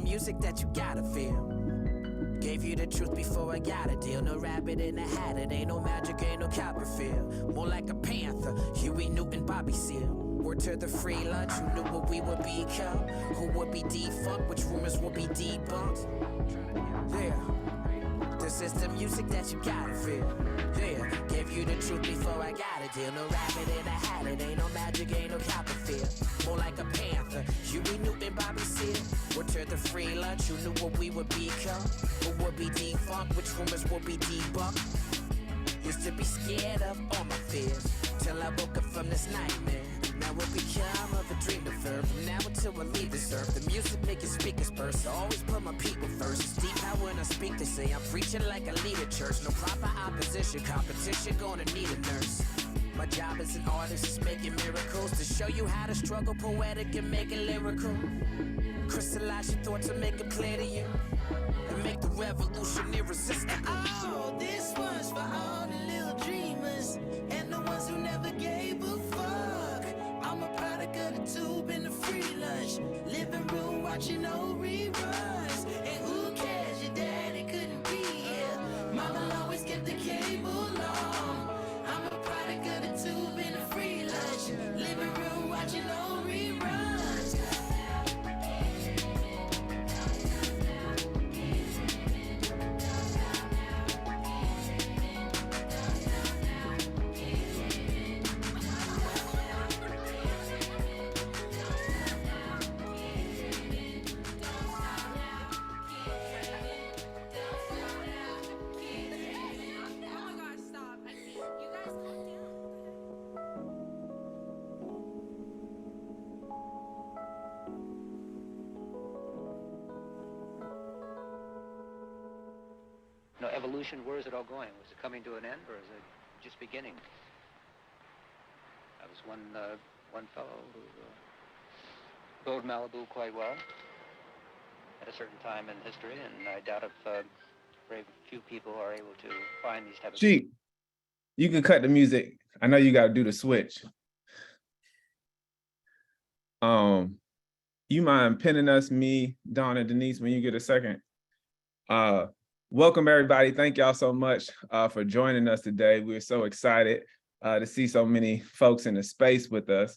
music that you gotta feel. Gave you the truth before I got a deal. No rabbit in a hat, it ain't no magic, ain't no Copperfield. More like a panther, Huey Newton, Bobby Seale. Word to the free lunch, who knew what we would become? Who would be defunct, which rumors would be debunked? Yeah, this is the music that you gotta feel. Yeah, gave you the truth before I got a deal. No rabbit in a hat, it ain't no magic, ain't no Copperfield. More like a panther, Huey Newton, Bobby Seale. Word to the free lunch, who knew what we would become? Who would be defunct, which rumors would be debunked? Used to be scared of all my fears, till I woke up from this nightmare. Now it become of a dream deferred. From now until I leave this earth, the music making speakers burst. I always put my people first. It's deep how when I speak they say I'm preaching like I lead a church. No proper opposition, competition gonna need a nurse. My job as an artist is making miracles to show you how to struggle poetic and make it lyrical. Crystallize your thoughts and make it clear to you, and make the revolution irresistible. Oh, this one's for all the little dreamers and the ones who never gave a fuck. I'm a product of the tube and the free lunch, living room watching old reruns. And who cares, your daddy couldn't be here. Mama always kept the cable on. I'm a product of the tube and the free lunch, living room watching old reruns. No, evolution, where is it all going? Was it coming to an end, or is it just beginning? I was one fellow who rode Malibu quite well at a certain time in history, and I doubt if very few people are able to find these types of... Chief, you can cut the music. I know you got to do the switch. You mind pinning us, me, Dawn, and Denise, when you get a second? Welcome, everybody. Thank y'all so much for joining us today. We're so excited to see so many folks in the space with us.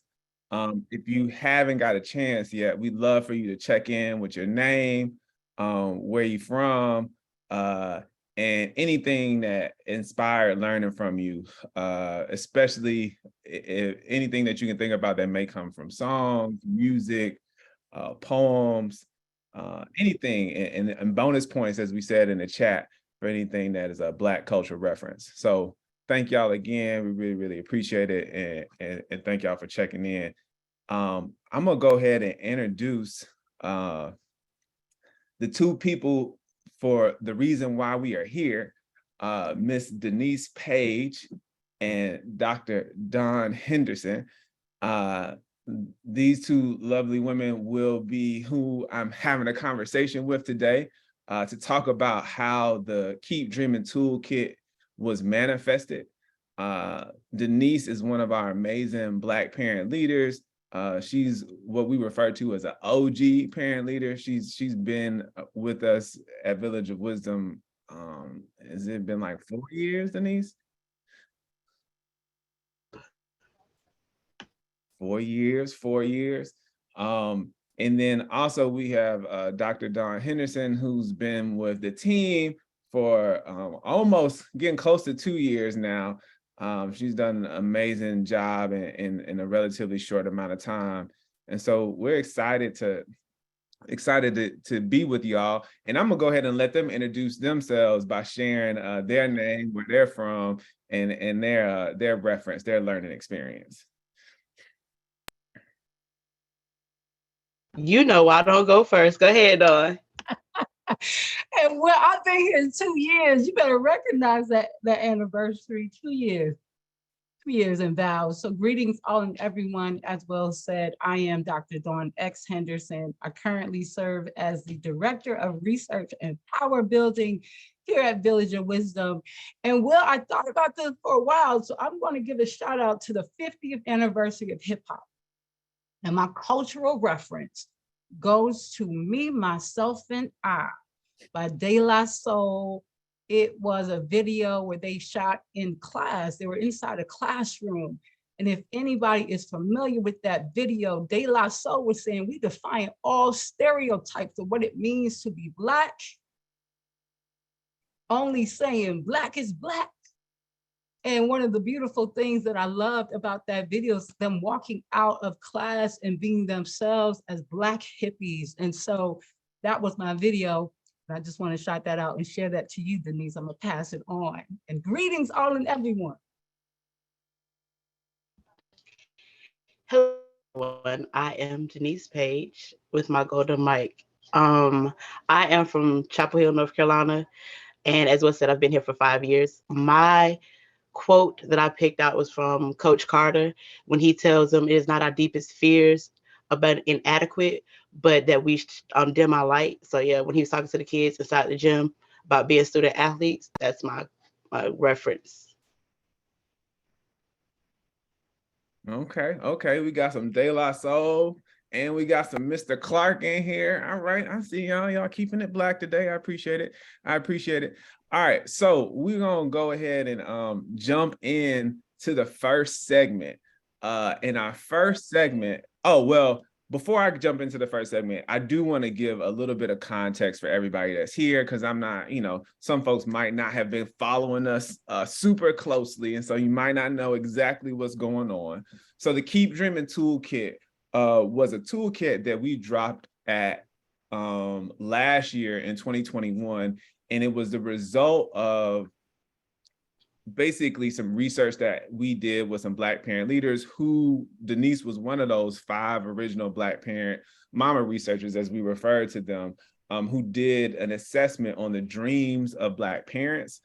If you haven't got a chance yet, we'd love for you to check in with your name, where you're from, and anything that inspired learning from you, especially if anything that you can think about that may come from songs, music, poems, anything, and bonus points, as we said in the chat, for anything that is a Black cultural reference. So thank y'all again. We really, really appreciate it. And thank y'all for checking in. I'm gonna go ahead and introduce the two people for the reason why we are here, Miss Denise Page and Dr. Dawn Henderson. These two lovely women will be who I'm having a conversation with today to talk about how the Keep Dreaming Toolkit was manifested. Denise is one of our amazing Black parent leaders. She's what we refer to as an OG parent leader. She's been with us at Village of Wisdom. Has it been like 4 years, Denise? 4 years. And then also we have Dr. Dawn Henderson, who's been with the team for almost getting close to 2 years now. She's done an amazing job in a relatively short amount of time. And so we're excited to be with y'all. And I'm gonna go ahead and let them introduce themselves by sharing their name, where they're from, and their reference, their learning experience. You know I don't go first. Go ahead, Dawn. And well, I've been here 2 years. You better recognize that anniversary. 2 years. 2 years in vows. So greetings all and everyone. As well said, I am Dr. Dawn X. Henderson. I currently serve as the Director of Research and Power Building here at Village of Wisdom. And well, I thought about this for a while, so I'm going to give a shout out to the 50th anniversary of hip hop. And my cultural reference goes to Me, Myself, and I by De La Soul. It was a video where they shot in class. They were inside a classroom. And if anybody is familiar with that video, De La Soul was saying we define all stereotypes of what it means to be Black, only saying Black is Black. And one of the beautiful things that I loved about that video is them walking out of class and being themselves as Black hippies. And so that was my video. I just want to shout that out and share that to you, Denise. I'm gonna pass it on. And greetings all and everyone. Hello, everyone. I am Denise Page with my golden mic. I am from Chapel Hill, North Carolina. And as was said, I've been here for 5 years. My quote that I picked out was from Coach Carter when he tells them it is not our deepest fears about inadequate, but that we dim our light. So yeah, when he was talking to the kids inside the gym about being student athletes, that's my reference. Okay. We got some De La Soul and we got some Mr. Clark in here. All right, I see y'all keeping it Black today. I appreciate it. All right, so we're gonna go ahead and jump in to the first segment. In our first segment, before I jump into the first segment, I do want to give a little bit of context for everybody that's here, because I'm not, some folks might not have been following us super closely, and so you might not know exactly what's going on. So the Keep Dreaming Toolkit was a toolkit that we dropped at last year in 2021, and it was the result of basically some research that we did with some Black parent leaders who Denise was one of those 5 original Black parent mama researchers, as we referred to them, who did an assessment on the dreams of Black parents,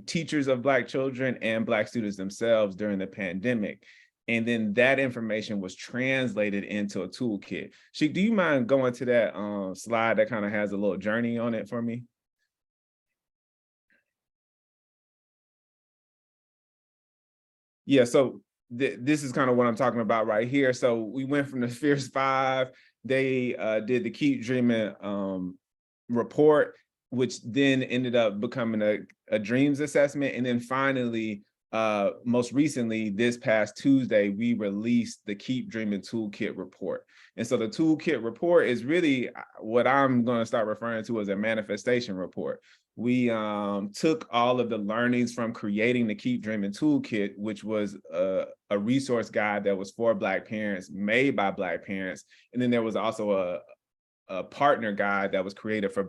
teachers of Black children, and Black students themselves during the pandemic. And then that information was translated into a toolkit. Sheik, do you mind going to that slide that kind of has a little journey on it for me? Yeah, so this is kind of what I'm talking about right here. So we went from the Fierce 5, they did the Keep Dreaming report, which then ended up becoming a dreams assessment. And then finally, most recently, this past Tuesday, we released the Keep Dreaming Toolkit report. And so the Toolkit report is really what I'm going to start referring to as a manifestation report. We took all of the learnings from creating the Keep Dreaming Toolkit, which was a resource guide that was for Black parents, made by Black parents. And then there was also a partner guide that was created for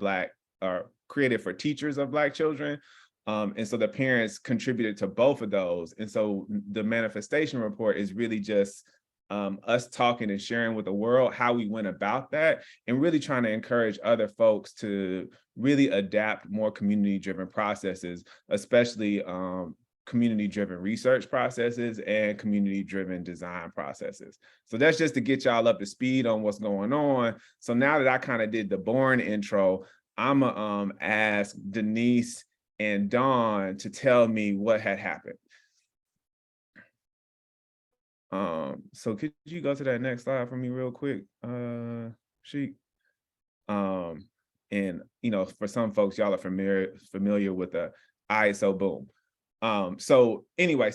teachers of Black children. And so the parents contributed to both of those. And so the manifestation report is really just us talking and sharing with the world how we went about that, and really trying to encourage other folks to really adapt more community-driven processes, especially community-driven research processes and community-driven design processes. So that's just to get y'all up to speed on what's going on. So now that I kind of did the boring intro, I'm gonna ask Denise and Dawn to tell me what had happened. So could you go to that next slide for me real quick, Sheik? And for some folks, y'all are familiar with the ISO boom. So anyway,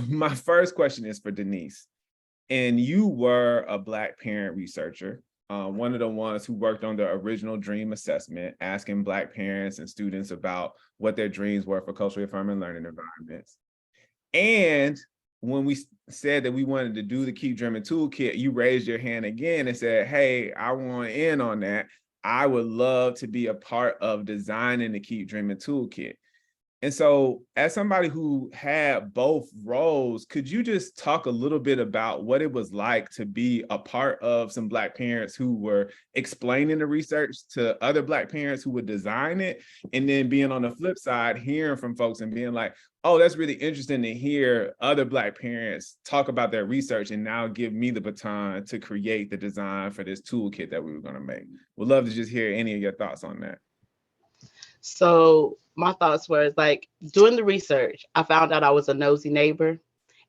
my first question is for Denise. And you were a Black parent researcher, one of the ones who worked on the original dream assessment, asking Black parents and students about what their dreams were for culturally affirming learning environments. And when we said that we wanted to do the Keep Dreaming Toolkit, you raised your hand again and said, hey, I want in on that. I would love to be a part of designing the Keep Dreaming Toolkit. And so as somebody who had both roles, could you just talk a little bit about what it was like to be a part of some Black parents who were explaining the research to other Black parents who would design it, and then being on the flip side, hearing from folks and being like, oh, that's really interesting to hear other Black parents talk about their research and now give me the baton to create the design for this toolkit that we were going to make. Would love to just hear any of your thoughts on that. So my thoughts were like, doing the research, I found out I was a nosy neighbor,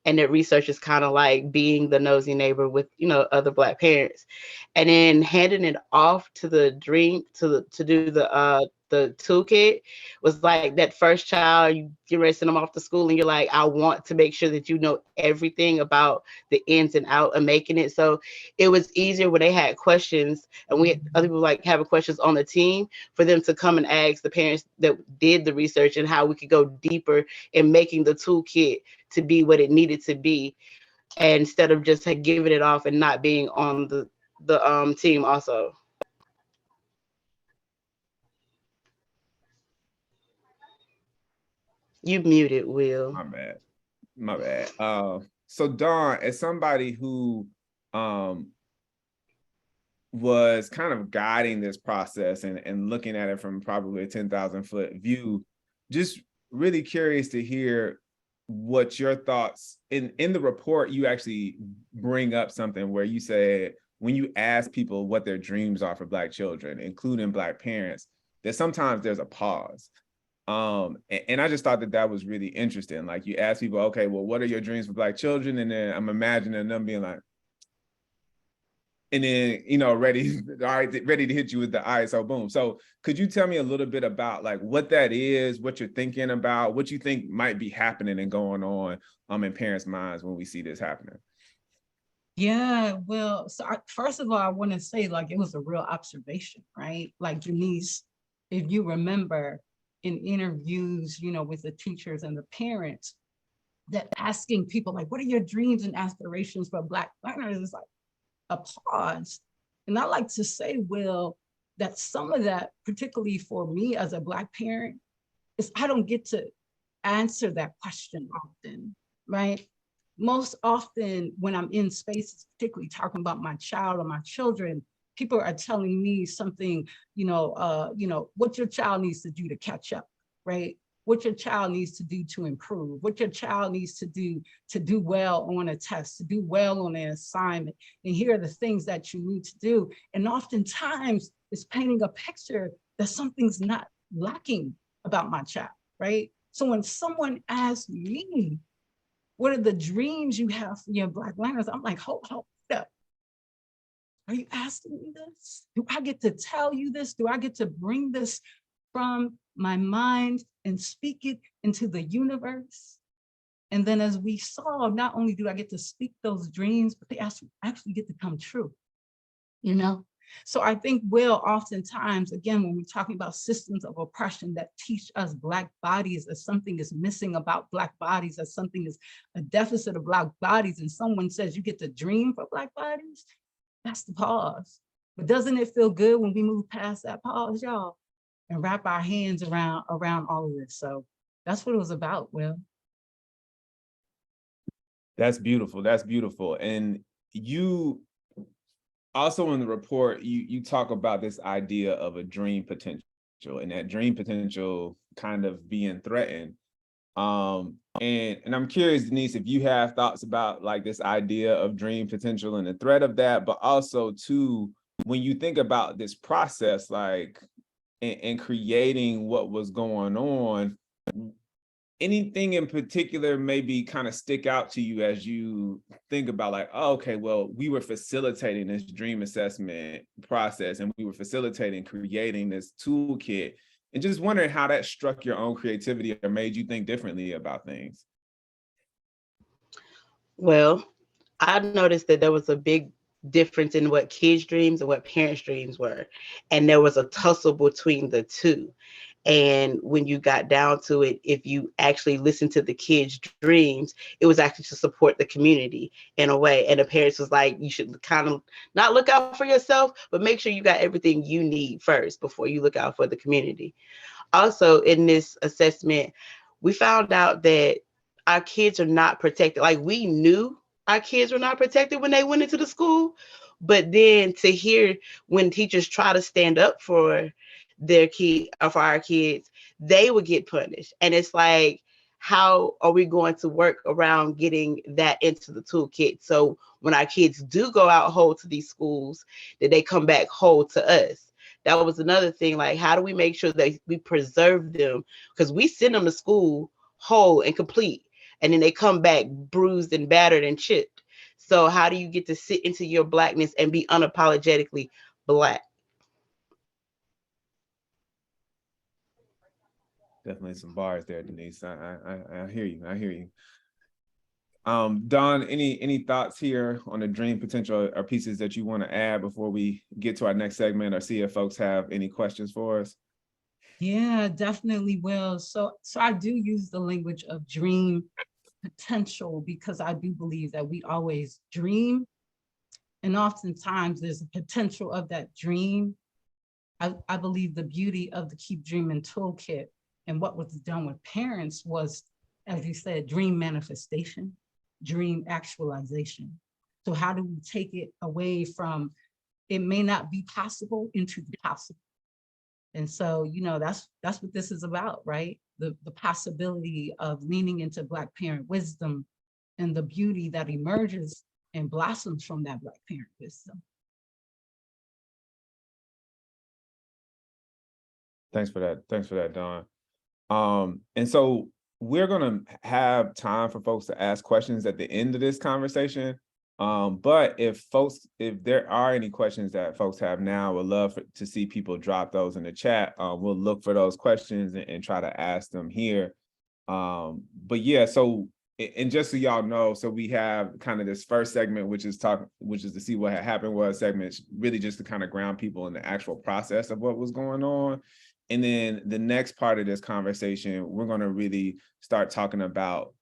and that research is kind of like being the nosy neighbor with, other Black parents, and then handing it off to the dream to do the toolkit was like that first child. You get ready to send them off to school, and you're like, I want to make sure that you know everything about the ins and out of making it. So it was easier when they had questions, and we had other people like having questions on the team for them to come and ask the parents that did the research, and how we could go deeper in making the toolkit to be what it needed to be, and instead of just like, giving it off and not being on the team also. You muted, Will. My bad. My bad. So Dawn, as somebody who was kind of guiding this process and looking at it from probably a 10,000-foot view, just really curious to hear what your thoughts in the report. You actually bring up something where you said when you ask people what their dreams are for Black children, including Black parents, that sometimes there's a pause. And I just thought that was really interesting. Like, you ask people, okay, well, what are your dreams for Black children? And then I'm imagining them being like, and then, ready, all right, ready to hit you with the ISO boom. So could you tell me a little bit about like what that is, what you're thinking about, what you think might be happening and going on in parents' minds when we see this happening? Yeah, well, so first of all, I want to say, like, it was a real observation, right? Like, Denise, if you remember in interviews, with the teachers and the parents, that asking people like, what are your dreams and aspirations for Black learners is like a pause. And I like to say, Will, that some of that, particularly for me as a Black parent, is I don't get to answer that question often, right? Most often when I'm in spaces, particularly talking about my child or my children, people are telling me something, what your child needs to do to catch up, right? What your child needs to do to improve, what your child needs to do well on a test, to do well on an assignment. And here are the things that you need to do. And oftentimes it's painting a picture that something's not lacking about my child, right? So when someone asks me, what are the dreams you have for your Black learners? I'm like, hold up. Are you asking me this? Do I get to tell you this? Do I get to bring this from my mind and speak it into the universe? And then as we saw, not only do I get to speak those dreams, but they actually get to come true, So I think, Will, oftentimes, again, when we're talking about systems of oppression that teach us Black bodies as something is missing about Black bodies, as something is a deficit of Black bodies, and someone says you get to dream for Black bodies, that's the pause. But doesn't it feel good when we move past that pause, y'all, and wrap our hands around all of this? So that's what it was about, Will. That's beautiful. That's beautiful. And you also in the report, you talk about this idea of a dream potential, and that dream potential kind of being threatened. And I'm curious, Denise, if you have thoughts about like this idea of dream potential and the threat of that, but also too, when you think about this process, like in creating what was going on, anything in particular maybe kind of stick out to you as you think about like, oh, okay, well, we were facilitating this dream assessment process and we were facilitating creating this toolkit, and just wondering how that struck your own creativity or made you think differently about things. Well, I noticed that there was a big difference in what kids' dreams and what parents' dreams were. And there was a tussle between the two. And when you got down to it, if you actually listened to the kids' dreams, it was actually to support the community in a way. And the parents was like, you should kind of not look out for yourself, but make sure you got everything you need first before you look out for the community. Also, in this assessment, we found out that our kids are not protected. Like, we knew our kids were not protected when they went into the school, but then to hear when teachers try to stand up for their kid or for our kids, they would get punished. And it's like, how are we going to work around getting that into the toolkit? So when our kids do go out whole to these schools, that they come back whole to us. That was another thing. Like, how do we make sure that we preserve them? Because we send them to school whole and complete. and then they come back bruised and battered and chipped. So how do you get to sit into your Blackness and be unapologetically Black? Definitely some bars there, Denise. I hear you. I hear you. Don, any thoughts here on the dream potential or pieces that you want to add before we get to our next segment, or see if folks have any questions for us? Yeah, definitely will. So I do use the language of dream potential because I do believe that we always dream, and oftentimes there's a potential of that dream. I believe the beauty of the Keep Dreaming Toolkit and what was done with parents was, as you said, dream manifestation, dream actualization. So how do we take it away from it may not be possible into the possible? And so, you know, that's what this is about, right? The possibility of leaning into Black parent wisdom and the beauty that emerges and blossoms from that Black parent wisdom. Thanks for that. Thanks for that, Don. And so we're gonna have time for folks to ask questions at the end of this conversation. But if there are any questions that folks have now, we'd love to see people drop those in the chat. We'll look for those questions and try to ask them here. But yeah, so, and just so y'all know, so we have kind of this first segment, which is to see what had happened was segments, really just to kind of ground people in the actual process of what was going on. And then the next part of this conversation, we're going to really start talking about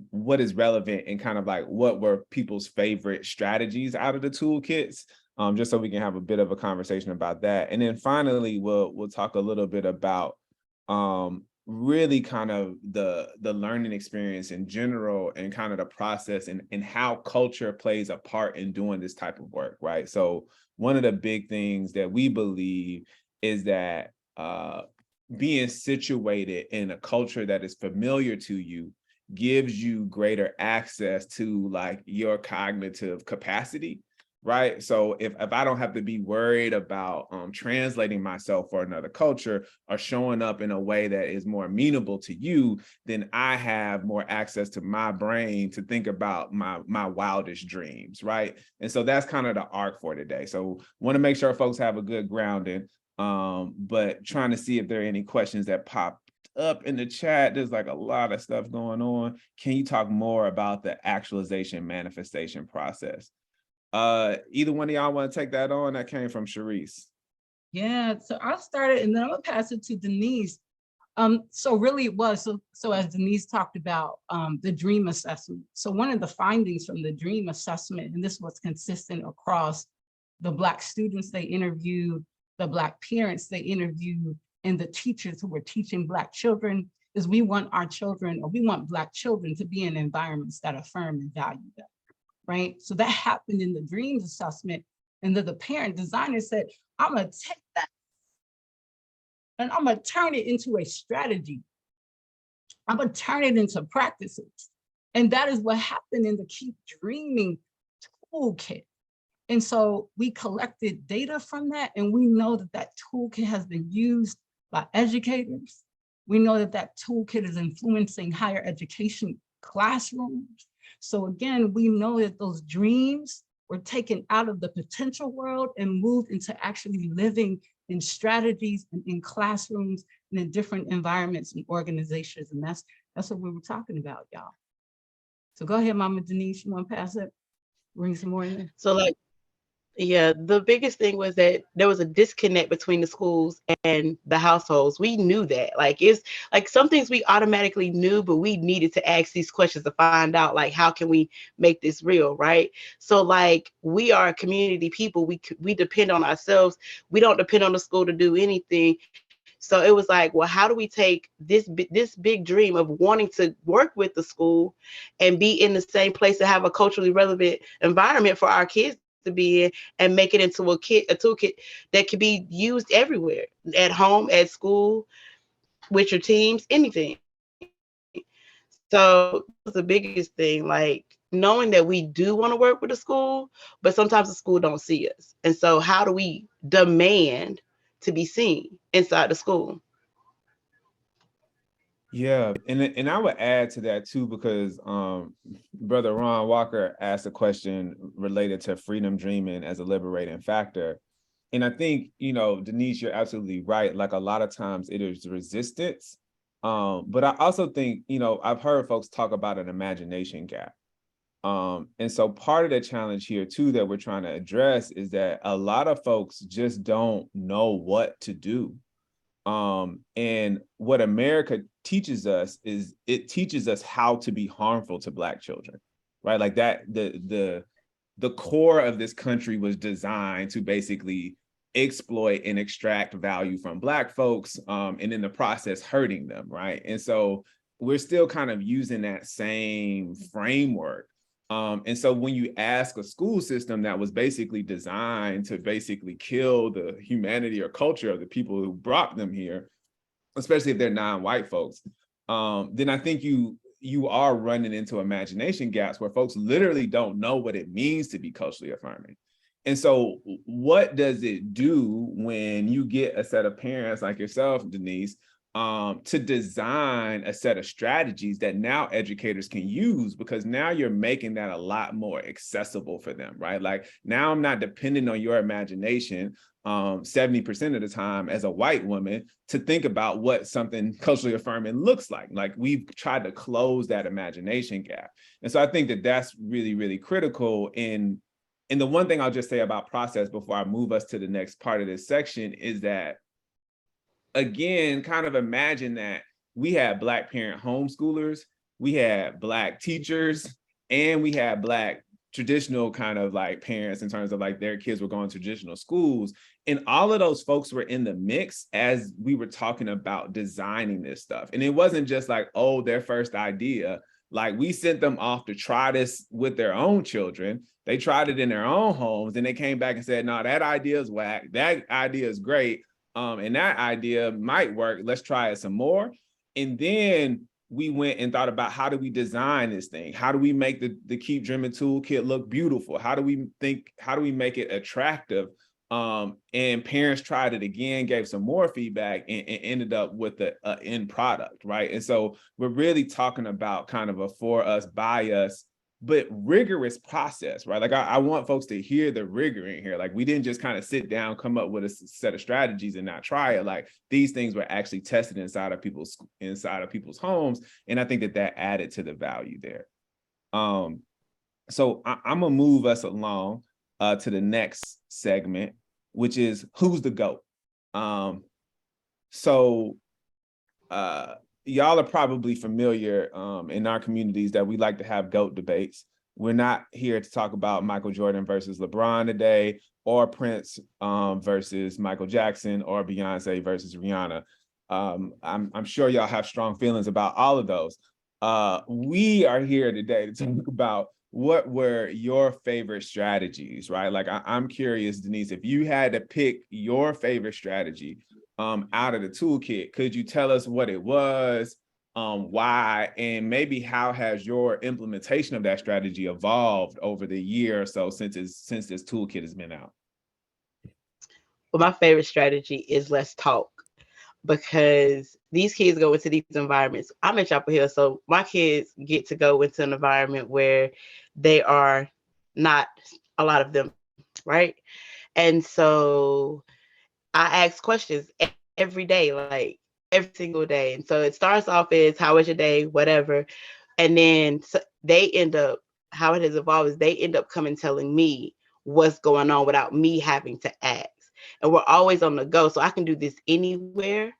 what is relevant and kind of like what were people's favorite strategies out of the toolkits, just so we can have a bit of a conversation about that. And then finally, we'll talk a little bit about really kind of the learning experience in general and kind of the process and how culture plays a part in doing this type of work, right? So one of the big things that we believe is that being situated in a culture that is familiar to you gives you greater access to like your cognitive capacity, right? So if I don't have to be worried about translating myself for another culture or showing up in a way that is more amenable to you, then I have more access to my brain to think about my wildest dreams, right? And so that's kind of the arc for today. So want to make sure folks have a good grounding, but trying to see if there are any questions that pop up in the chat. There's like a lot of stuff going on. Can you talk more about the actualization manifestation process? Either one of y'all want to take that on? That came from Sharice. Yeah, so I'll start it and then I'm gonna pass it to Denise. So really it was, so as Denise talked about the dream assessment. So one of the findings from the dream assessment, and this was consistent across the Black students they interviewed, the Black parents they interviewed, and the teachers who were teaching Black children, is we want our children, or we want Black children to be in environments that affirm and value them, right? So that happened in the dreams assessment. And then the parent designer said, I'm gonna take that and I'm gonna turn it into a strategy. I'm gonna turn it into practices. And that is what happened in the Keep Dreaming Toolkit. And so we collected data from that, and we know that that toolkit has been used by educators. We know that that toolkit is influencing higher education classrooms. So again, we know that those dreams were taken out of the potential world and moved into actually living in strategies and in classrooms and in different environments and organizations. And that's what we were talking about, y'all. So go ahead, Mama Denise, you want to pass it? Bring some more in there. So like, yeah, the biggest thing was that there was a disconnect between the schools and the households. We knew that. Like, it's like some things we automatically knew, but we needed to ask these questions to find out, like, how can we make this real, right? So like, we are community people. We depend on ourselves. We don't depend on the school to do anything. So it was like, well, how do we take this big dream of wanting to work with the school and be in the same place to have a culturally relevant environment for our kids to be in, and make it into a toolkit that can be used everywhere, at home, at school, with your teams, anything. So that's the biggest thing, like knowing that we do want to work with the school, but sometimes the school don't see us. And so how do we demand to be seen inside the school? Yeah, and I would add to that too, because Brother Ron Walker asked a question related to freedom dreaming as a liberating factor. And I think, Denise, you're absolutely right. Like a lot of times it is resistance. But I also think, I've heard folks talk about an imagination gap. And so part of the challenge here too that we're trying to address is that a lot of folks just don't know what to do. And what America teaches us is it teaches us how to be harmful to Black children, right? Like that, the core of this country was designed to basically exploit and extract value from Black folks, and in the process hurting them, right? And so we're still kind of using that same framework. And so when you ask a school system that was basically designed to basically kill the humanity or culture of the people who brought them here, especially if they're non-white folks, then I think you are running into imagination gaps where folks literally don't know what it means to be culturally affirming. And so what does it do when you get a set of parents like yourself, Denise, to design a set of strategies that now educators can use, because now you're making that a lot more accessible for them, right? Like now I'm not depending on your imagination 70% of the time as a white woman to think about what something culturally affirming looks like. Like we've tried to close that imagination gap. And so I think that that's really, really critical. And the one thing I'll just say about process before I move us to the next part of this section is that, again, kind of imagine that we had Black parent homeschoolers, we had Black teachers, and we had Black traditional kind of like parents in terms of like their kids were going to traditional schools. And all of those folks were in the mix as we were talking about designing this stuff. And it wasn't just like, oh, their first idea. Like we sent them off to try this with their own children. They tried it in their own homes and they came back and said, no, that idea is whack. That idea is great. And that idea might work. Let's try it some more. And then we went and thought about how do we design this thing? How do we make the Keep Dreaming Toolkit look beautiful? How do we make it attractive? And parents tried it again, gave some more feedback, and ended up with the end product, right? And so we're really talking about kind of a for us, by us, but rigorous process, right? Like I want folks to hear the rigor in here. Like we didn't just kind of sit down, come up with a set of strategies and not try it. Like these things were actually tested inside of people's homes. And I think that added to the value there. So I'm gonna move us along to the next segment, which is who's the GOAT? Y'all are probably familiar in our communities that we like to have GOAT debates. We're not here to talk about Michael Jordan versus LeBron today, or Prince versus Michael Jackson, or Beyonce versus Rihanna. I'm sure y'all have strong feelings about all of those. We are here today to talk about what were your favorite strategies, right? Like I'm curious, Denise, if you had to pick your favorite strategy out of the toolkit, could you tell us what it was, why, and maybe how has your implementation of that strategy evolved over the year or so since this toolkit has been out? Well, my favorite strategy is let's talk, because these kids go into these environments. I'm in Chapel Hill, so my kids get to go into an environment where they are not, a lot of them, right? And so I ask questions every day, like every single day. And so it starts off as, how was your day, whatever. And then they end up, how it has evolved is they end up coming telling me what's going on without me having to ask. And we're always on the go. So I can do this anywhere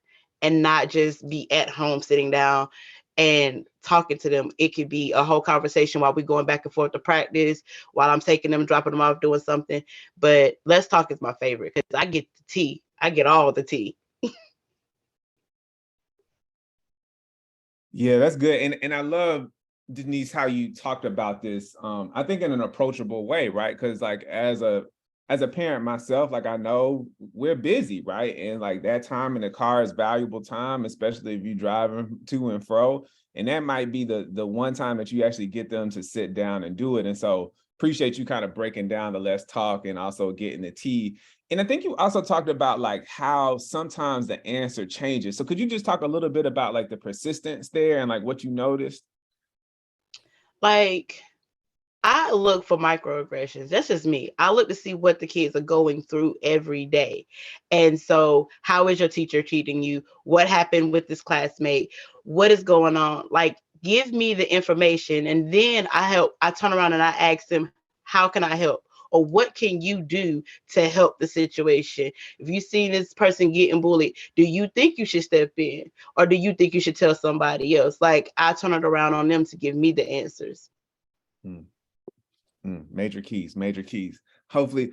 and not just be at home sitting down and talking to them. It could be a whole conversation while we're going back and forth to practice, while I'm taking them, dropping them off, doing something. But let's talk is my favorite because I get the tea. I get all the tea. Yeah, that's good. And I love, Denise, how you talked about this. I think in an approachable way, right? Because like as a parent myself, like I know we're busy, right? And like that time in the car is valuable time, especially if you're driving to and fro. And that might be the one time that you actually get them to sit down and do it. And so appreciate you kind of breaking down the let's talk and also getting the tea. And I think you also talked about like how sometimes the answer changes. So could you just talk a little bit about like the persistence there and like what you noticed? Like, I look for microaggressions. That's just me. I look to see what the kids are going through every day. And so, how is your teacher treating you? What happened with this classmate? What is going on? Like, give me the information. And then I turn around and I ask them, how can I help? Or what can you do to help the situation? If you see this person getting bullied, do you think you should step in? Or do you think you should tell somebody else? Like, I turn it around on them to give me the answers. Major keys, major keys. Hopefully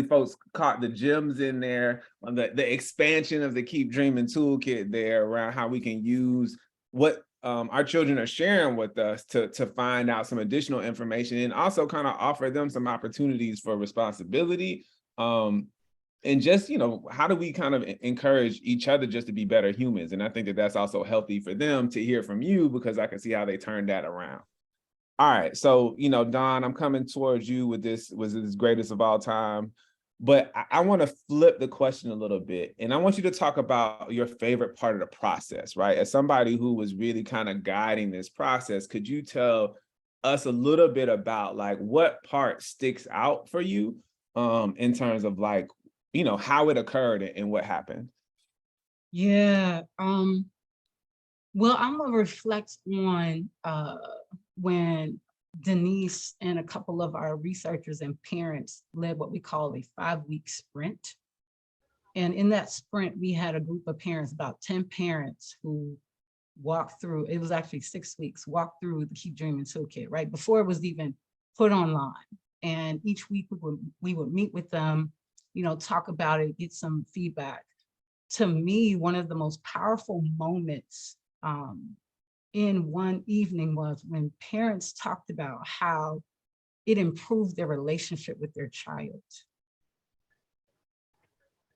folks caught the gems in there on the expansion of the Keep Dreaming Toolkit there around how we can use what our children are sharing with us to find out some additional information and also kind of offer them some opportunities for responsibility. And just, how do we kind of encourage each other just to be better humans? And I think that that's also healthy for them to hear from you, because I can see how they turned that around. All right, so Don, I'm coming towards you with this greatest of all time, but I want to flip the question a little bit, and I want you to talk about your favorite part of the process, right? As somebody who was really kind of guiding this process, could you tell us a little bit about like what part sticks out for you, in terms of like how it occurred and what happened? Yeah. Well, I'm gonna reflect on when Denise and a couple of our researchers and parents led what we call a 5-week sprint. And in that sprint, we had a group of parents, about 10 parents, who walked through, it was actually 6 weeks, walked through the Keep Dreaming Toolkit, right? Before it was even put online. And each week we would meet with them, talk about it, get some feedback. To me, one of the most powerful moments in one evening was when parents talked about how it improved their relationship with their child.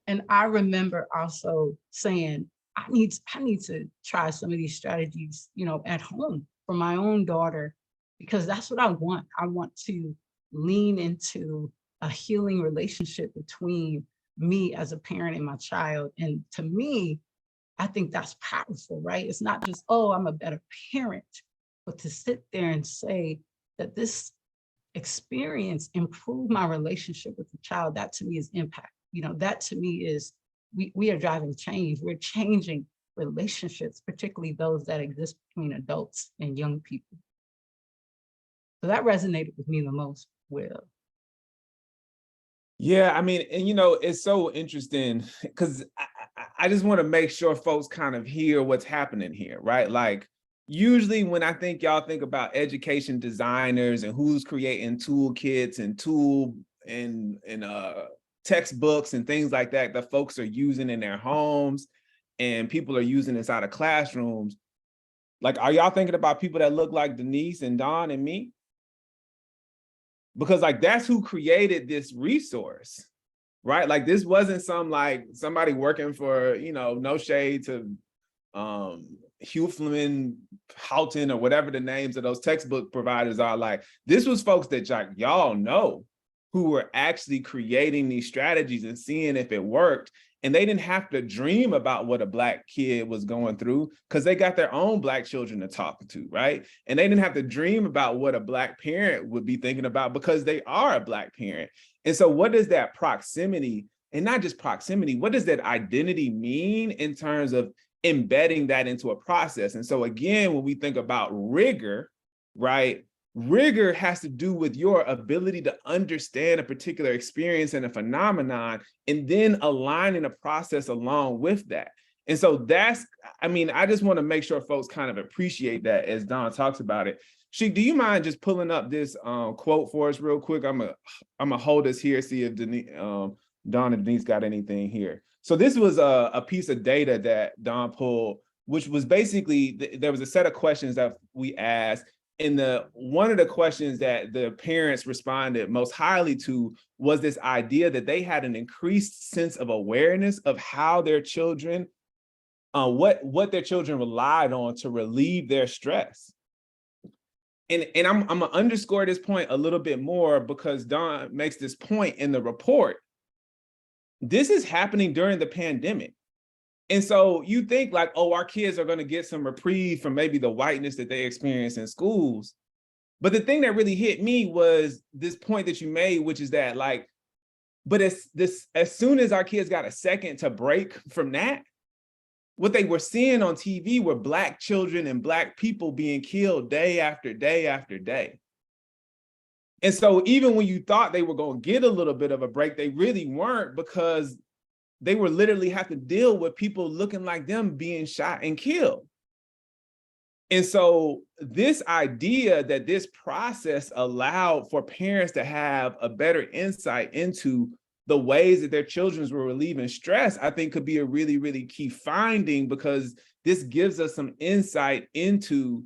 And I remember also saying, I need to try some of these strategies, at home for my own daughter, because that's what I want. I want to lean into a healing relationship between me as a parent and my child. And to me, I think that's powerful, right? It's not just, oh, I'm a better parent, but to sit there and say that this experience improved my relationship with the child, that to me is impact. That to me is, we are driving change. We're changing relationships, particularly those that exist between adults and young people. So that resonated with me the most, Will. Yeah, I mean, and it's so interesting because I just want to make sure folks kind of hear what's happening here, right? Like, usually when I think y'all think about education designers and who's creating toolkits and textbooks and things like that that folks are using in their homes and people are using inside of classrooms, like, are y'all thinking about people that look like Denise and Don and me? Because like that's who created this resource, right? Like this wasn't somebody working for, no shade to Hugh Flemin, Houghton, or whatever the names of those textbook providers are. Like this was folks that y'all know who were actually creating these strategies and seeing if it worked. And they didn't have to dream about what a Black kid was going through because they got their own Black children to talk to, right? And they didn't have to dream about what a Black parent would be thinking about because they are a Black parent. And so what does that proximity, and not just proximity, what does that identity mean in terms of embedding that into a process? And so again, when we think about rigor, right? Rigor has to do with your ability to understand a particular experience and a phenomenon, and then aligning a process along with that. And so I just want to make sure folks kind of appreciate that as Don talks about it. Sheik, do you mind just pulling up this quote for us real quick? I'm gonna hold us here, see if Don and Denise got anything here. So this was a piece of data that Don pulled, which was basically, there was a set of questions that we asked. And one of the questions that the parents responded most highly to was this idea that they had an increased sense of awareness of how their children, what their children relied on to relieve their stress. And I'm gonna underscore this point a little bit more because Don makes this point in the report this is happening during the pandemic. And so you think like, oh, our kids are going to get some reprieve from maybe the whiteness that they experience in schools. But the thing that really hit me was this point that you made, which is that like, but as soon as our kids got a second to break from that, what they were seeing on TV were Black children and Black people being killed day after day after day. And so even when you thought they were going to get a little bit of a break, they really weren't, because they were literally have to deal with people looking like them being shot and killed. And so this idea that this process allowed for parents to have a better insight into the ways that their children were relieving stress, I think could be a really, really key finding, because this gives us some insight into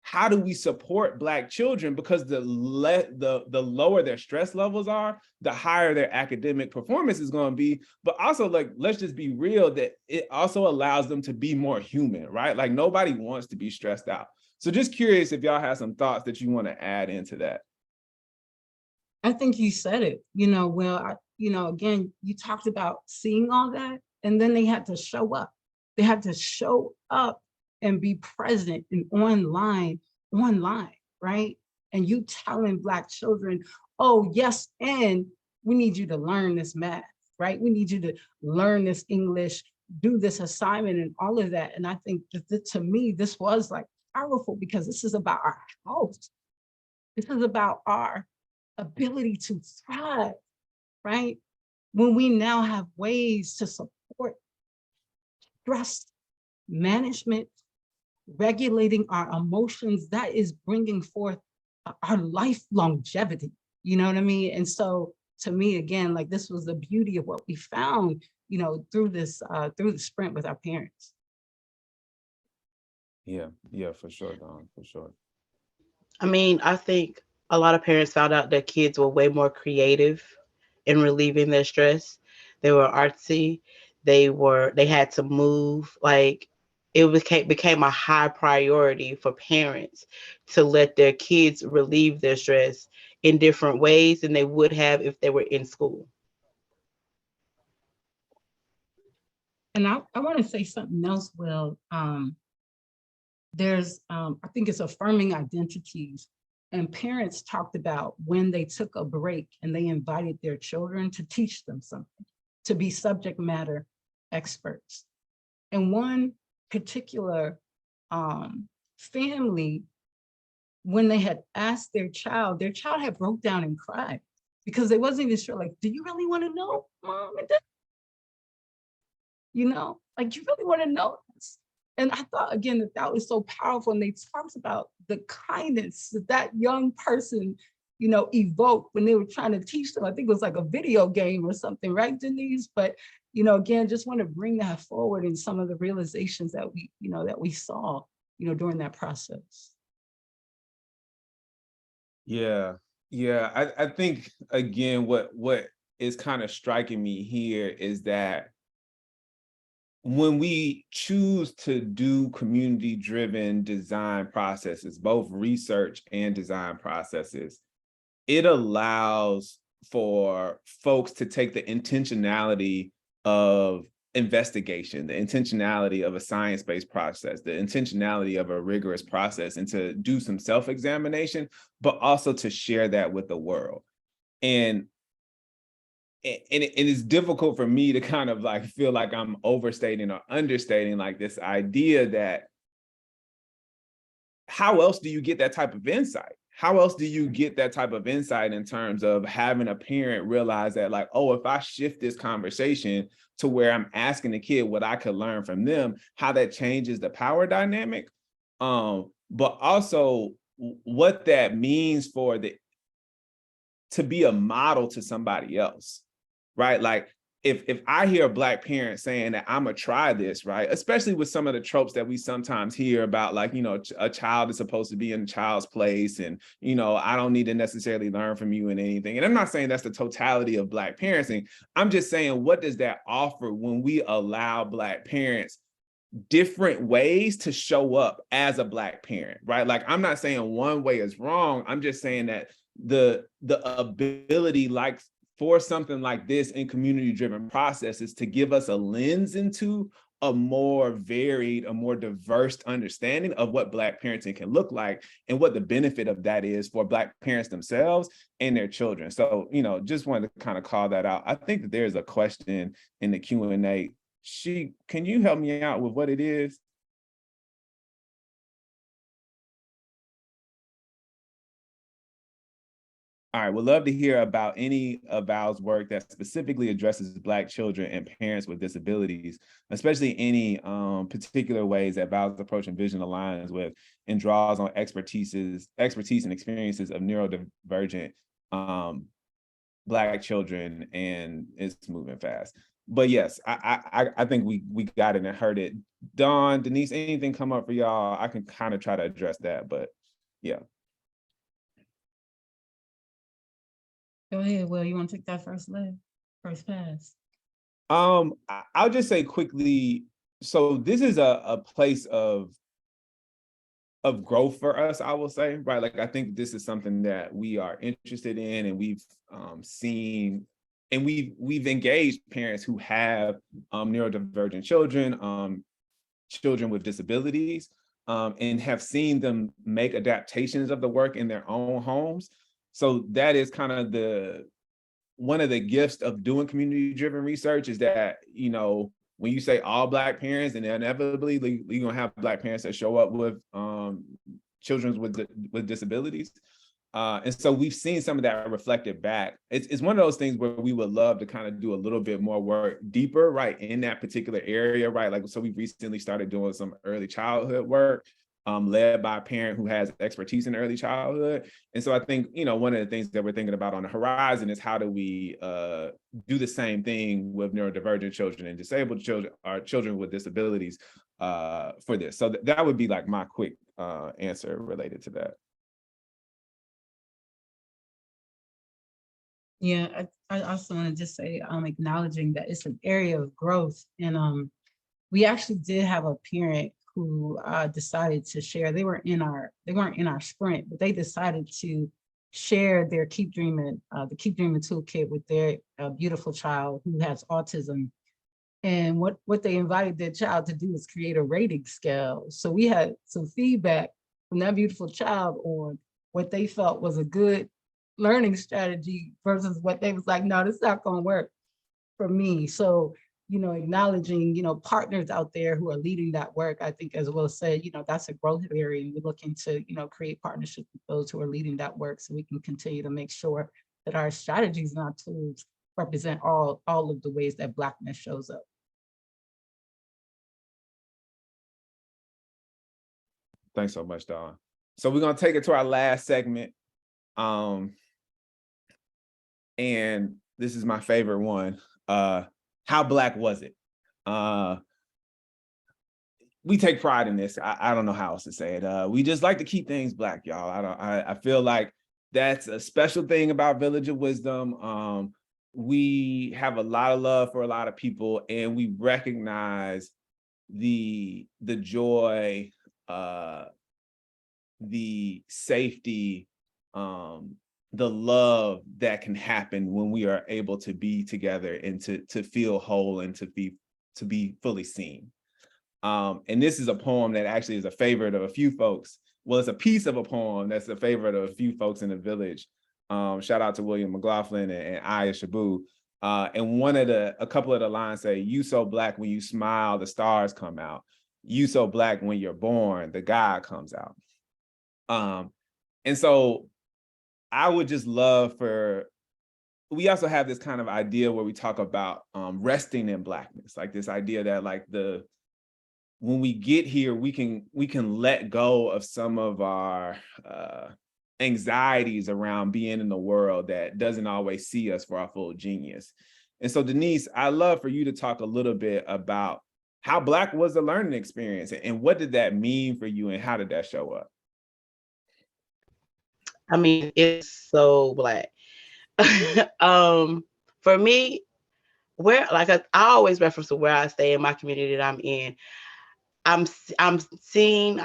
how do we support Black children, because the lower their stress levels are, the higher their academic performance is going to be. But also, like, let's just be real, that it also allows them to be more human, right? Like, nobody wants to be stressed out. So just curious if y'all have some thoughts that you want to add into that. I think you said it, again, you talked about seeing all that, and then they had to show up. They had to show up and be present and online, right? And you telling Black children, oh, yes, and we need you to learn this math, right? We need you to learn this English, do this assignment and all of that. And I think that to me, this was like powerful, because this is about our health. This is about our ability to thrive, right? When we now have ways to support stress management, regulating our emotions, that is bringing forth our life longevity. You know what I mean? And so to me, again, like, this was the beauty of what we found, through this, through the sprint with our parents. Yeah, for sure, Dawn, for sure. I mean, I think a lot of parents found out that kids were way more creative in relieving their stress. They were artsy. They had to move. Like, it became a high priority for parents to let their kids relieve their stress in different ways than they would have if they were in school. And I want to say something else, Will. There's, I think it's affirming identities. And parents talked about when they took a break and they invited their children to teach them something, to be subject matter experts. And one particular family, when they had asked their child had broke down and cried, because they wasn't even sure, like, do you really want to know, Mom and Dad? Like, you really want to know this? And I thought, again, that was so powerful. And they talked about the kindness that young person, evoked when they were trying to teach them. I think it was like a video game or something, right, Denise? But, again, just want to bring that forward in some of the realizations that we saw, during that process. Yeah. I think, again, what is kind of striking me here is that when we choose to do community-driven design processes, both research and design processes, it allows for folks to take the intentionality of investigation, the intentionality of a science-based process, the intentionality of a rigorous process, and to do some self-examination, but also to share that with the world. And it's difficult for me to kind of like feel like I'm overstating or understating like this idea that how else do you get that type of insight? How else do you get that type of insight in terms of having a parent realize that, like, oh, if I shift this conversation to where I'm asking the kid what I could learn from them, how that changes the power dynamic, but also what that means for to be a model to somebody else. Right? Like, if I hear a Black parent saying that I'm gonna try this, right? Especially with some of the tropes that we sometimes hear about, like, a child is supposed to be in a child's place, and, I don't need to necessarily learn from you in anything. And I'm not saying that's the totality of Black parenting. I'm just saying, what does that offer when we allow Black parents different ways to show up as a Black parent, right? Like, I'm not saying one way is wrong. I'm just saying that the ability, like for something like this in community-driven processes to give us a lens into a more varied, a more diverse understanding of what Black parenting can look like and what the benefit of that is for Black parents themselves and their children. So, just wanted to kind of call that out. I think that there's a question in the Q&A. Can you help me out with what it is? All right, we'd love to hear about any of Val's work that specifically addresses Black children and parents with disabilities, especially any particular ways that Val's approach and vision aligns with and draws on expertise and experiences of neurodivergent Black children, and it's moving fast. But yes, I think we got it and heard it. Dawn, Denise, anything come up for y'all? I can kind of try to address that, but yeah. Go ahead, Will. You want to take that first pass? I'll just say quickly, so this is a place of growth for us, I will say, right? Like, I think this is something that we are interested in, and we've seen, and we've engaged parents who have neurodivergent children, children with disabilities, and have seen them make adaptations of the work in their own homes. So that is kind of one of the gifts of doing community-driven research, is that, when you say all Black parents, and inevitably you're gonna have Black parents that show up with children with disabilities. And so we've seen some of that reflected back. It's one of those things where we would love to kind of do a little bit more work deeper, right, in that particular area, right? Like, so we recently started doing some early childhood work, led by a parent who has expertise in early childhood. And so I think, one of the things that we're thinking about on the horizon is how do we do the same thing with neurodivergent children and disabled children, or children with disabilities for this. So that would be like my quick answer related to that. Yeah, I also want to just say, acknowledging that it's an area of growth. And we actually did have a parent who decided to share. They weren't in our sprint, but they decided to share their Keep Dreaming, the Keep Dreaming Toolkit with their beautiful child who has autism. And what they invited their child to do is create a rating scale. So we had some feedback from that beautiful child on what they felt was a good learning strategy versus what they was like, no, this is not going to work for me. So, acknowledging, partners out there who are leading that work, I think, as Will said, that's a growth area. And we're looking to, create partnerships with those who are leading that work so we can continue to make sure that our strategies and our tools represent all of the ways that Blackness shows up. Thanks so much, Dawn. So we're going to take it to our last segment. And this is my favorite one. How Black was it? We take pride in this. I don't know how else to say it. We just like to keep things Black, y'all. I feel like that's a special thing about Village of Wisdom. We have a lot of love for a lot of people, and we recognize the joy, the safety, the love that can happen when we are able to be together and to feel whole and to be fully seen. And this is a poem that actually is a favorite of a few folks. Well, it's a piece of a poem that's a favorite of a few folks in the village. Shout out to William McLaughlin and Aya Shabu. And a couple of the lines say, "You so Black when you smile, the stars come out. You so Black when you're born, the God comes out." And so I would just love we also have this kind of idea where we talk about resting in Blackness, like this idea that when we get here, we can let go of some of our anxieties around being in the world that doesn't always see us for our full genius. And so, Denise, I'd love for you to talk a little bit about how Black was the learning experience and what did that mean for you and how did that show up? I mean, it's so Black. For me, I always reference to where I stay in my community that I'm in. I'm seen,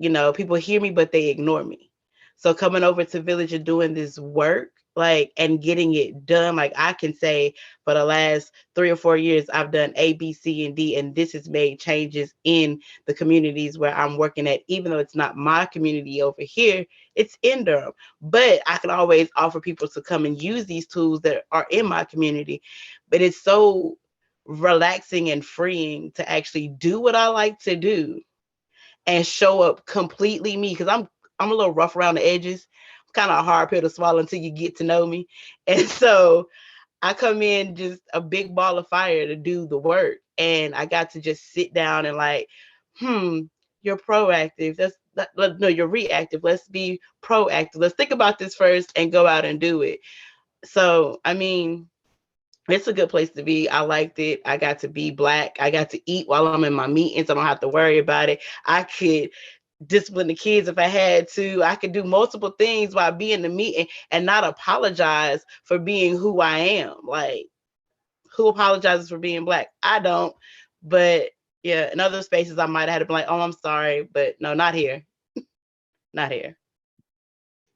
people hear me, but they ignore me. So coming over to Village and doing this work, like, and getting it done. Like, I can say for the last 3 or 4 years, I've done A, B, C, and D, and this has made changes in the communities where I'm working at, even though it's not my community over here, it's in Durham. But I can always offer people to come and use these tools that are in my community. But it's so relaxing and freeing to actually do what I like to do and show up completely me, because I'm a little rough around the edges. I'm kind of a hard pill to swallow until you get to know me. And so I come in just a big ball of fire to do the work. And I got to just sit down and like, you're proactive. No, you're reactive. Let's be proactive. Let's think about this first and go out and do it. So, I mean, it's a good place to be. I liked it. I got to be Black. I got to eat while I'm in my meetings. I don't have to worry about it. I could discipline the kids if I had to. I could do multiple things while being in the meeting and not apologize for being who I am. Like, who apologizes for being Black? I don't. But yeah, in other spaces, I might have had to be like, oh, I'm sorry. But no, not here. Not here.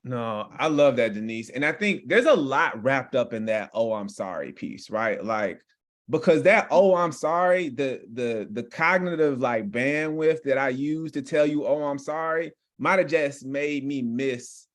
No, I love that, Denise. And I think there's a lot wrapped up in that, oh, I'm sorry piece, right? Like, because that, oh, I'm sorry, the cognitive like bandwidth that I use to tell you, oh, I'm sorry, might have just made me miss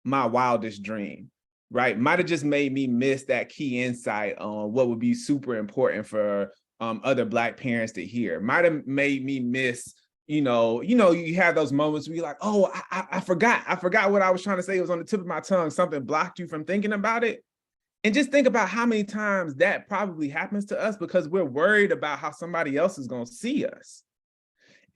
my wildest dream, right? Might have just made me miss that key insight on what would be super important for other Black parents to hear. Might have made me miss, you have those moments where you're like, oh, I forgot what I was trying to say. It was on the tip of my tongue. Something blocked you from thinking about it. And just think about how many times that probably happens to us because we're worried about how somebody else is going to see us.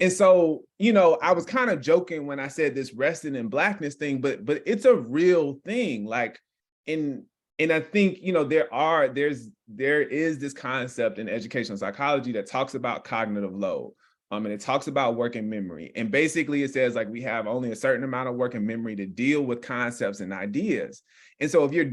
And so, I was kind of joking when I said this resting in Blackness thing, but it's a real thing. Like, and I think, there is this concept in educational psychology that talks about cognitive load. And it talks about working memory. And basically it says like we have only a certain amount of working memory to deal with concepts and ideas. And so if you're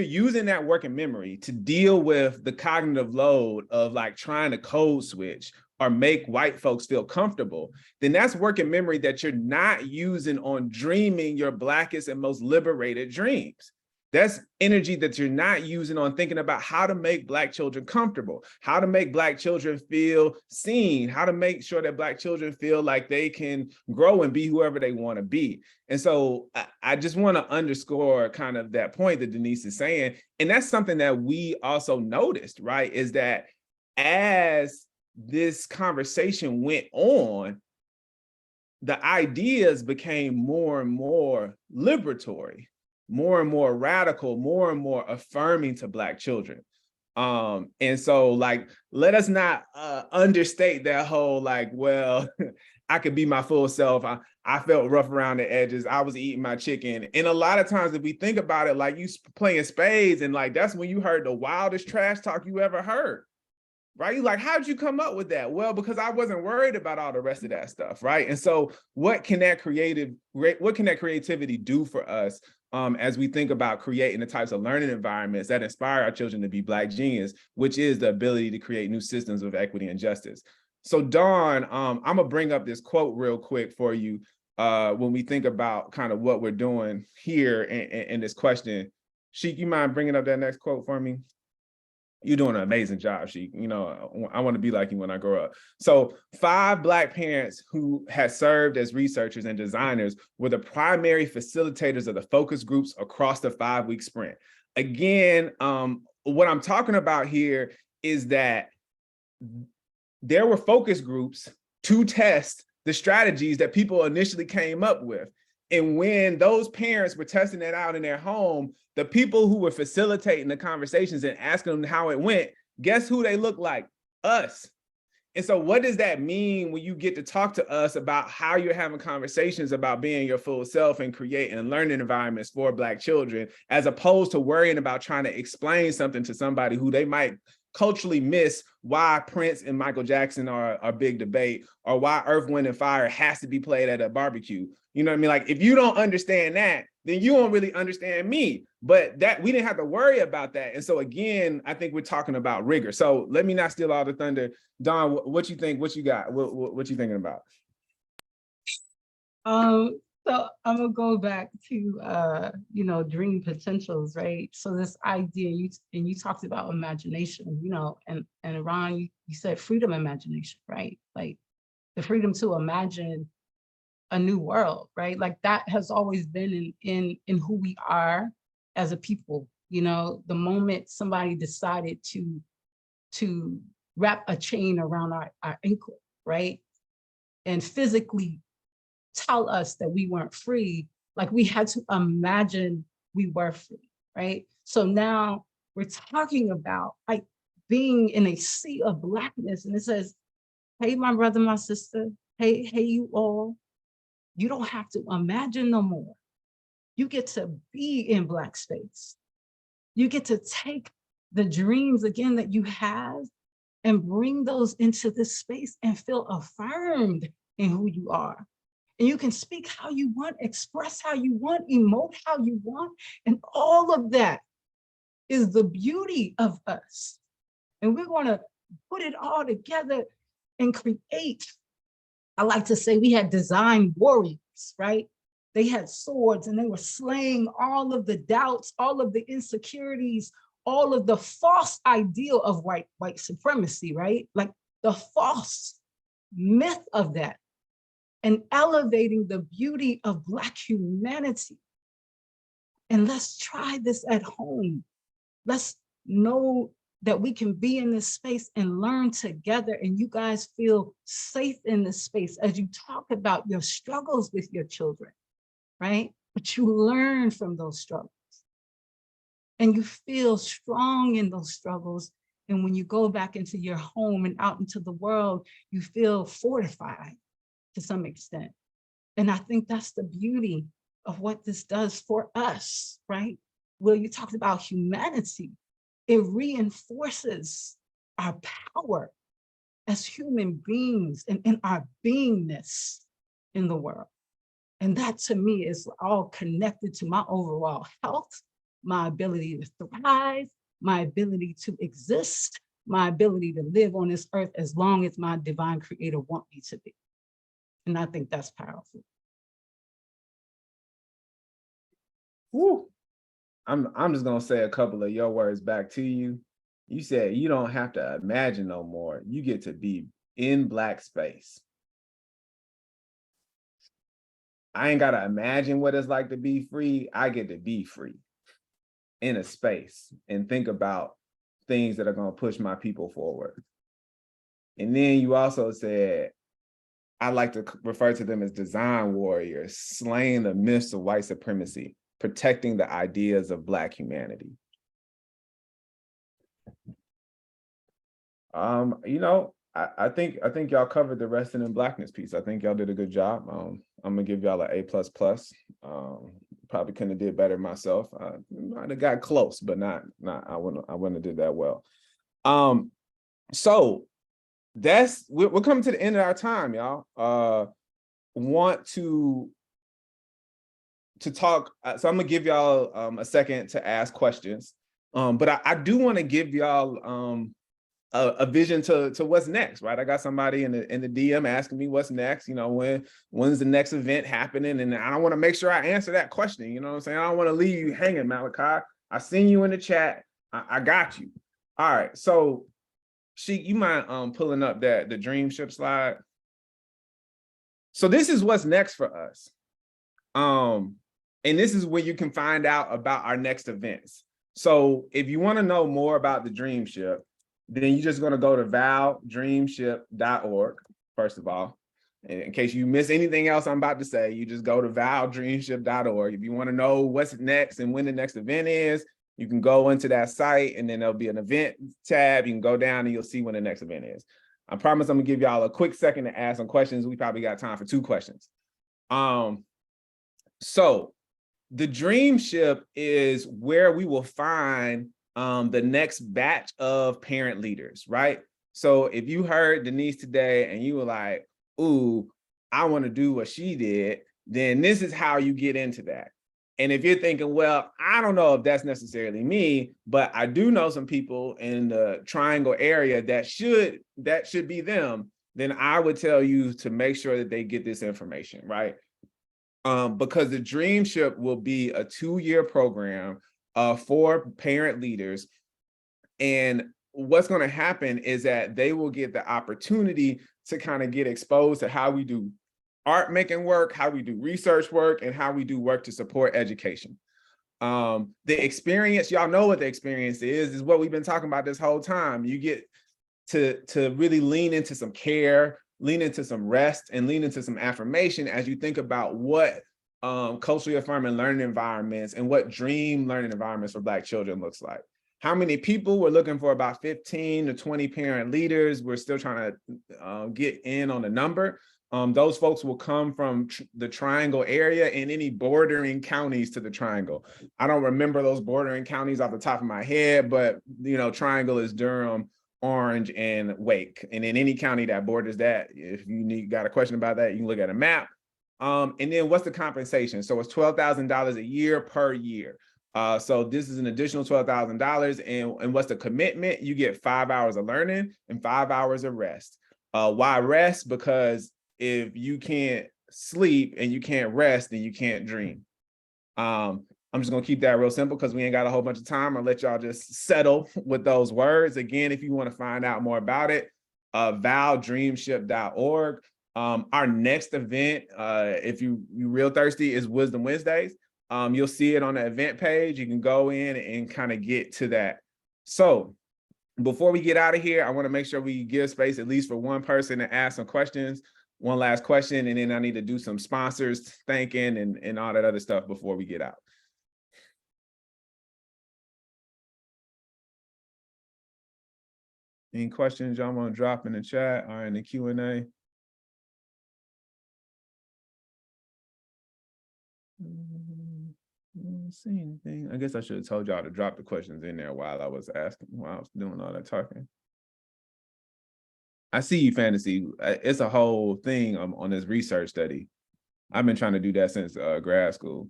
using that working memory to deal with the cognitive load of like trying to code switch or make white folks feel comfortable, then that's working memory that you're not using on dreaming your Blackest and most liberated dreams. That's energy that you're not using on thinking about how to make Black children comfortable, how to make Black children feel seen, how to make sure that Black children feel like they can grow and be whoever they want to be. And so I just want to underscore kind of that point that Denise is saying. And that's something that we also noticed, right? Is that as this conversation went on, the ideas became more and more liberatory, more and more radical, more and more affirming to Black children. And so like, let us not understate that whole like, well, I could be my full self. I felt rough around the edges. I was eating my chicken. And a lot of times if we think about it, like you playing spades and like, that's when you heard the wildest trash talk you ever heard. Right? You're like, how'd you come up with that? Well, because I wasn't worried about all the rest of that stuff, right? And so what can that creativity do for us as we think about creating the types of learning environments that inspire our children to be Black genius, which is the ability to create new systems of equity and justice. So Dawn, I'm gonna bring up this quote real quick for you when we think about kind of what we're doing here in this question. Sheik, you mind bringing up that next quote for me? You're doing an amazing job, Sheik. I want to be like you when I grow up. So 5 Black parents who had served as researchers and designers were the primary facilitators of the focus groups across the 5-week sprint. Again, what I'm talking about here is that there were focus groups to test the strategies that people initially came up with. And when those parents were testing it out in their home, the people who were facilitating the conversations and asking them how it went, guess who they look like? Us. And so what does that mean when you get to talk to us about how you're having conversations about being your full self and creating learning environments for Black children, as opposed to worrying about trying to explain something to somebody who they might culturally miss why Prince and Michael Jackson are a big debate, or why Earth, Wind, and Fire has to be played at a barbecue. You know what I mean? Like, if you don't understand that, then you won't really understand me. But that we didn't have to worry about that. And so again, I think we're talking about rigor. So let me not steal all the thunder. Dawn, what you think? What you got? What you thinking about? So I'm gonna go back to dream potentials, right? So this idea, you talked about imagination, and Ron, you said freedom imagination, right? Like the freedom to imagine a new world, right? Like that has always been in who we are as a people. The moment somebody decided to wrap a chain around our ankle, right? And physically tell us that we weren't free, like we had to imagine we were free, right? So now we're talking about like being in a sea of blackness, and it says, hey, my brother, my sister, hey, you all, you don't have to imagine no more. You get to be in Black space. You get to take the dreams again that you have and bring those into this space and feel affirmed in who you are. And you can speak how you want, express how you want, emote how you want. And all of that is the beauty of us. And we're going to put it all together and create. I like to say we had design warriors, right? They had swords and they were slaying all of the doubts, all of the insecurities, all of the false ideal of white supremacy, right? Like the false myth of that, and elevating the beauty of Black humanity. And let's try this at home. Let's know that we can be in this space and learn together, and you guys feel safe in this space as you talk about your struggles with your children, right? But you learn from those struggles and you feel strong in those struggles. And when you go back into your home and out into the world, you feel fortified to some extent. And I think that's the beauty of what this does for us, right? Will, you talked about humanity. It reinforces our power as human beings and in our beingness in the world. And that to me is all connected to my overall health, my ability to thrive, my ability to exist, my ability to live on this earth as long as my divine creator wants me to be. And I think that's powerful. Woo. I'm just gonna say a couple of your words back to you. You said you don't have to imagine no more. You get to be in Black space. I ain't gotta imagine what it's like to be free. I get to be free in a space and think about things that are gonna push my people forward. And then you also said, I like to refer to them as design warriors, slaying the myths of white supremacy, protecting the ideas of Black humanity. I think y'all covered the resting in Blackness piece. I think y'all did a good job. I'm gonna give y'all an A++. Probably couldn't have did better myself. I'd have got close, but not. I wouldn't have did that well. So we're coming to the end of our time, y'all. Want to talk. So I'm gonna give y'all a second to ask questions. But I do want to give y'all a vision to what's next, right? I got somebody in the DM asking me what's next, when's the next event happening? And I want to make sure I answer that question. You know what I'm saying? I don't want to leave you hanging, Malachi. I seen you in the chat. I got you. All right. So you mind pulling up the Dreamship slide? So this is what's next for us. And this is where you can find out about our next events. So if you want to know more about the Dreamship, then you're just going to go to valdreamship.org, first of all. And in case you miss anything else I'm about to say, you just go to valdreamship.org. If you want to know what's next and when the next event is, you can go into that site and then there'll be an event tab. You can go down and you'll see when the next event is. I promise I'm going to give y'all a quick second to ask some questions. We probably got time for 2 questions. So the Dreamship is where we will find the next batch of parent leaders, right? So if you heard Denise today and you were like, ooh, I want to do what she did, then this is how you get into that. And if you're thinking, well, I don't know if that's necessarily me, but I do know some people in the Triangle area that should be them, then I would tell you to make sure that they get this information, right? because the Dreamship will be a 2-year program for parent leaders. And what's going to happen is that they will get the opportunity to kind of get exposed to how we do art making work, how we do research work, and how we do work to support education. The experience, y'all know what the experience is what we've been talking about this whole time. You get to really lean into some care, lean into some rest, and lean into some affirmation as you think about what culturally affirming learning environments and what dream learning environments for Black children looks like. How many people? We're looking for about 15 to 20 parent leaders. We're still trying to get in on the number. Those folks will come from the Triangle area and any bordering counties to the Triangle. I don't remember those bordering counties off the top of my head, but Triangle is Durham, Orange, and Wake. And in any county that borders that, if you got a question about that, you can look at a map. And then what's the compensation? So it's $12,000 a year per year. So this is an additional $12,000. And what's the commitment? You get 5 hours of learning and 5 hours of rest. Why rest? Because if you can't sleep and you can't rest, then you can't dream. I'm just gonna keep that real simple because we ain't got a whole bunch of time. I'll let y'all just settle with those words. Again, if you want to find out more about it, valdreamship.org. Our next event, if you real thirsty, is Wisdom Wednesdays. You'll see it on the event page. You can go in and kind of get to that. So before we get out of here, I want to make sure we give space at least for one person to ask some questions. One last question, and then I need to do some sponsors thanking and all that other stuff before we get out. Any questions y'all want to drop in the chat or in the Q&A? I don't see anything. I guess I should have told y'all to drop the questions in there while I was doing all that talking. I see you, Fantasy. It's a whole thing on this research study. I've been trying to do that since grad school.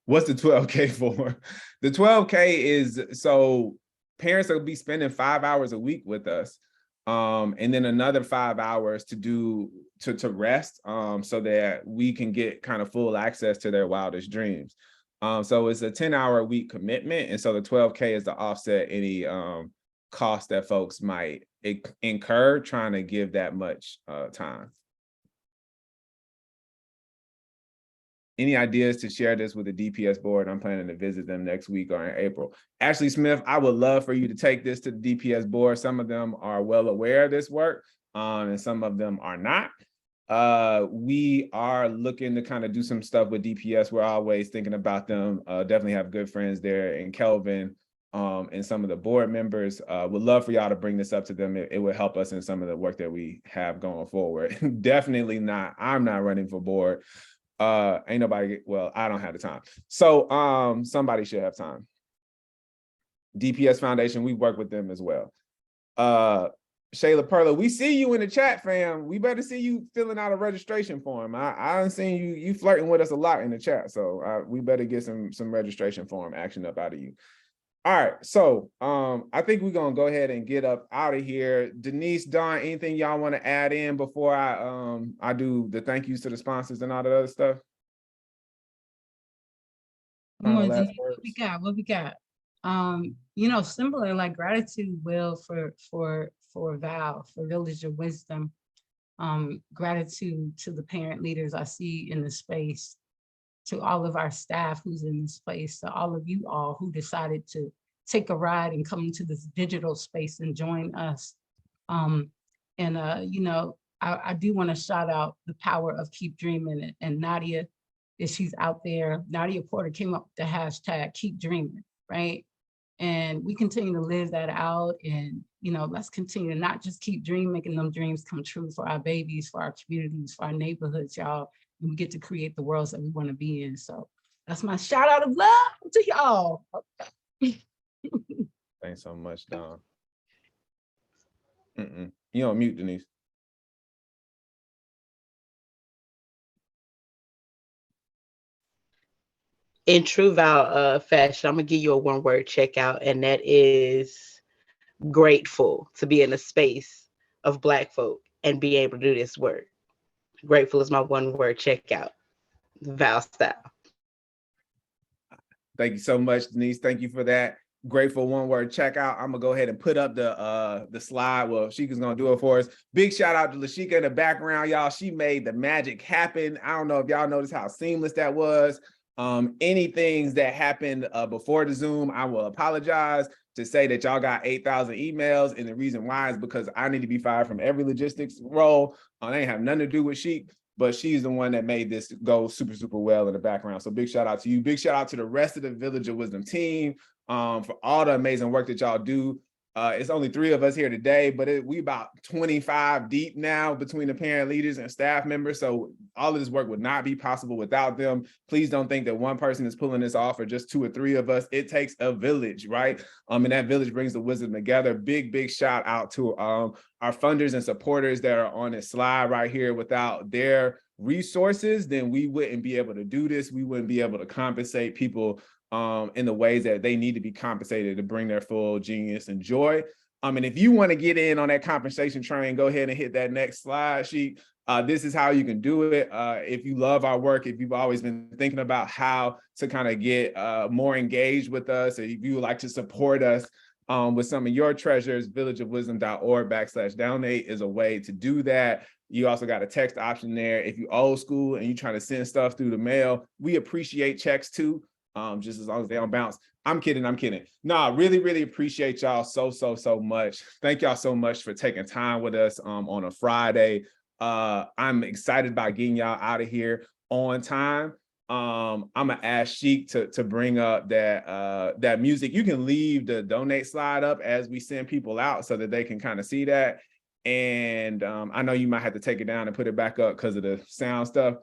What's the 12K for? The 12K is so parents will be spending 5 hours a week with us, and then another 5 hours to rest, so that we can get kind of full access to their wildest dreams. So it's a 10-hour a week commitment, and so the 12K is to offset any cost that folks might incur trying to give that much time. Any ideas to share this with the DPS board? I'm planning to visit them next week or in April. Ashley Smith, I would love for you to take this to the DPS board. Some of them are well aware of this work, and some of them are not. We are looking to kind of do some stuff with DPS. We're always thinking about them. Definitely have good friends there, and Kelvin, and some of the board members. Would love for y'all to bring this up to them. It would help us in some of the work that we have going forward. Definitely not. I'm not running for board. Ain't nobody, well, I don't have the time. So somebody should have time. DPS Foundation, we work with them as well. Shayla Perla, we see you in the chat, fam. We better see you filling out a registration form. I done seen you flirting with us a lot in the chat, so we better get some registration form action up out of you. All right, so I think we're gonna go ahead and get up out of here. Denise, Dawn, anything y'all want to add in before I do the thank yous to the sponsors and all that other stuff? What we got? Similar like gratitude, Will, for Val, for Village of Wisdom. Gratitude to the parent leaders I see in the space, to all of our staff who's in this space, to all of you all who decided to take a ride and come into this digital space and join us. I do want to shout out the power of Keep Dreaming, and Nadia, if she's out there, Nadia Porter came up with the hashtag Keep Dreaming, right? And we continue to live that out, and let's continue to not just keep making them dreams come true for our babies, for our communities, for our neighborhoods, y'all. And we get to create the worlds that we want to be in. So that's my shout out of love to y'all. Thanks so much, Dawn. You on mute, Denise. In true Val fashion, I'm gonna give you a one-word checkout, and that is grateful to be in a space of Black folk and be able to do this work. Grateful is my one word checkout. Val style. Thank you so much, Denise. Thank you for that. Grateful one word checkout. I'm gonna go ahead and put up the slide. Well, Sheikah's gonna do it for us. Big shout out to Lashika in the background, y'all. She made the magic happen. I don't know if y'all noticed how seamless that was. Any things that happened before the Zoom, I will apologize to say that y'all got 8,000 emails, and the reason why is because I need to be fired from every logistics role. They ain't have nothing to do with Sheik, but she's the one that made this go super, super well in the background. So big shout out to you. Big shout out to the rest of the Village of Wisdom team for all the amazing work that y'all do. It's only 3 of us here today, but we about 25 deep now between the parent leaders and staff members. So all of this work would not be possible without them. Please don't think that one person is pulling this off or just 2 or 3 of us. It takes a village, right? And that village brings the wisdom together. Big, big shout out to our funders and supporters that are on this slide right here. Without their resources, then we wouldn't be able to do this. We wouldn't be able to compensate people in the ways that they need to be compensated to bring their full genius and joy. And if you want to get in on that compensation train, go ahead and hit that next slide sheet. This is how you can do it. If you love our work, if you've always been thinking about how to kind of get more engaged with us, or if you would like to support us with some of your treasures, villageofwisdom.org/donate is a way to do that. You also got a text option there. If you're old school and you're trying to send stuff through the mail, we appreciate checks too. Just as long as they don't bounce. I'm kidding. Nah, really, really appreciate y'all so much. Thank y'all so much for taking time with us on a Friday. I'm excited about getting y'all out of here on time. I'm gonna ask Sheik to bring up that music. You can leave the donate slide up as we send people out so that they can kind of see that. And I know you might have to take it down and put it back up because of the sound stuff,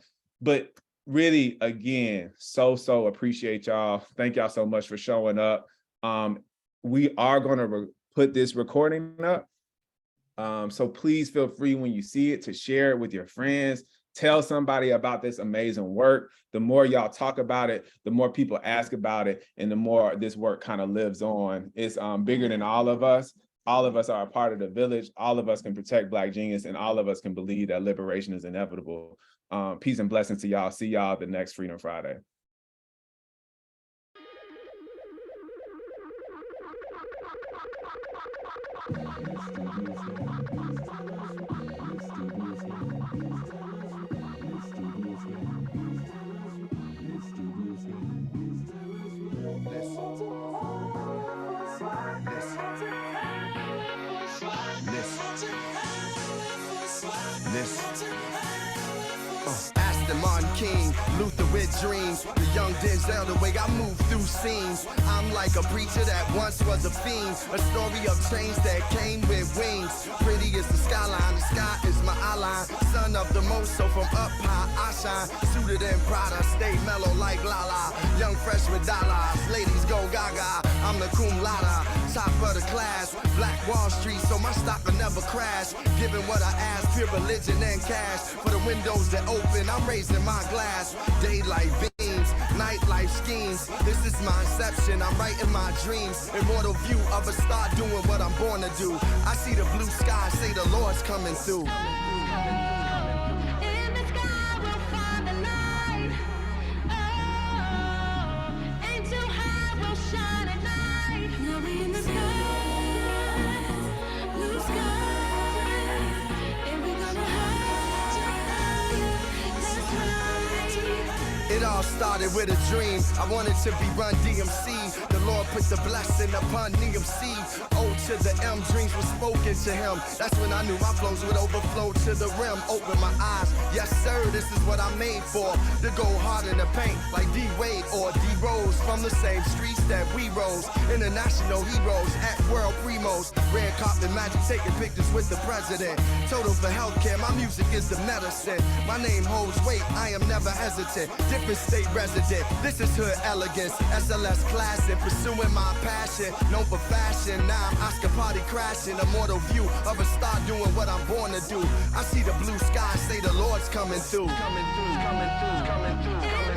but really, again, so appreciate y'all. Thank y'all so much for showing up. We are going to put this recording up. So please feel free when you see it to share it with your friends. Tell somebody about this amazing work. The more y'all talk about it, the more people ask about it, and the more this work kind of lives on. It's bigger than all of us. All of us are a part of the village. All of us can protect Black genius, and all of us can believe that liberation is inevitable. Peace and blessings to y'all. See y'all the next Freedom Friday. Aston Martin King, Luther with dreams. The young Denzel, the way I move through scenes. I'm like a preacher that once was a fiend. A story of change that came with wings. Pretty is the skyline, the sky is my eyeline. Son of the most, so from up high I shine. Suited in Prada, stay mellow like Lala. Young fresh with dollars, ladies go gaga. I'm the cum laude, top of the class. Black Wall Street, so my stock will never crash. Giving what I ask, pure religion and cash. For the windows that open, I'm raising my glass. Daylight beams, nightlife schemes. This is my inception, I'm writing my dreams. Immortal view of a star doing what I'm born to do. I see the blue sky, say the Lord's coming through. It all started with a dream. I wanted to be Run DMC. The Lord put the blessing upon DMC. O to the M, dreams were spoken to him. That's when I knew my flows would overflow to the rim. Open my eyes, yes sir, this is what I'm made for. To go hard in the paint like D Wade or D Rose. From the same streets that we rose. International heroes at world primos. Red carpet magic, taking pictures with the president. Total for healthcare, my music is the medicine. My name holds weight, I am never hesitant. Different state resident, this is hood elegance. SLS classic, pursuing my passion. Known for fashion, now I'm Oscar party crashing. Immortal view of a star doing what I'm born to do. I see the blue sky, say the Lord's coming through. Coming through, coming through, coming through, coming through.